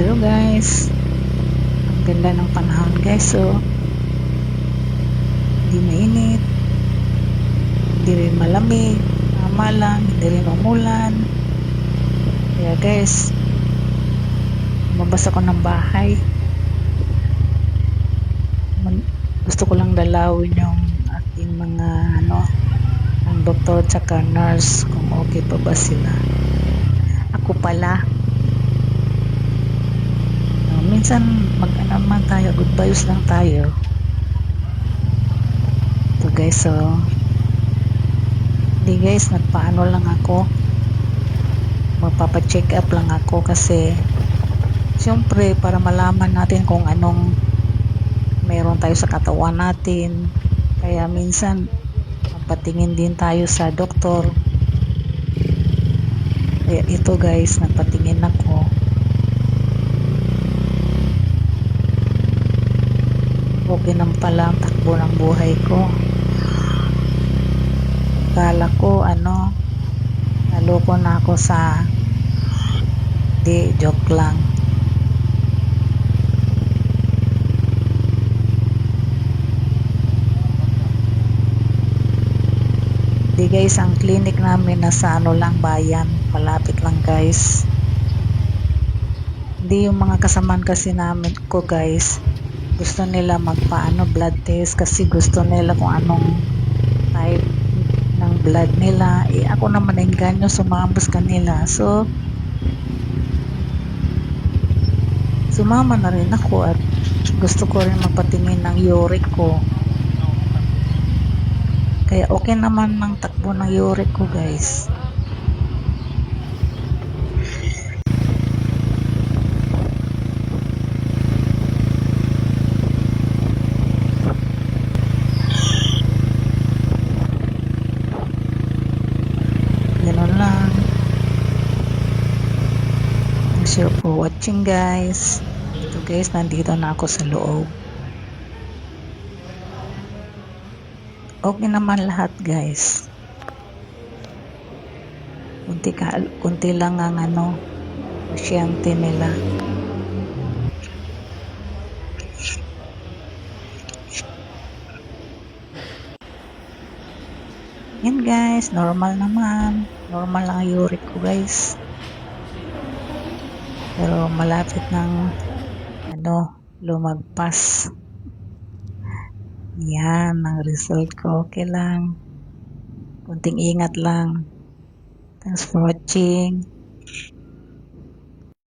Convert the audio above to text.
Hello guys, ang ganda ng panahon guys. So, hindi mainit, hindi rin malamig, tama lang, hindi rin umulan. Kaya guys, lumabas ako ng bahay. Gusto ko lang dalawin yung aking mga ang doktor tsaka nurse kung okay pa ba sila. Ako pala, minsan naman tayo, good vibes lang tayo. So guys, hindi guys, nagpaano lang ako, magpapacheck up lang ako kasi siyempre para malaman natin kung anong meron tayo sa katawan natin. Kaya minsan magpatingin din tayo sa doktor. Kaya ito guys, nagpatingin ako. Okay naman pala ang takbo ng buhay ko. Akala ko naloko na ako sa joke lang. Di guys, ang clinic namin nasa lang bayan, malapit lang guys. Hindi yung mga kasamaan kasi namin ko guys, gusto nila blood test kasi gusto nila kung anong type ng blood nila. Ako naman engganyo, sumambos kanila. So, sumama na rin ako at gusto ko rin magpatingin ng uric ko. Kaya okay naman ng takbo ng uric ko guys. Ganun lang. Thanks for watching guys. So guys, nandito na ako sa loob. Okay naman lahat guys. Kunti lang ang pasyente nila. Yan guys, normal naman. Normal lang ang uric ko guys. Pero malapit ng lumagpas. Yan ang result ko. Okay lang. Kunting ingat lang. Thanks for watching.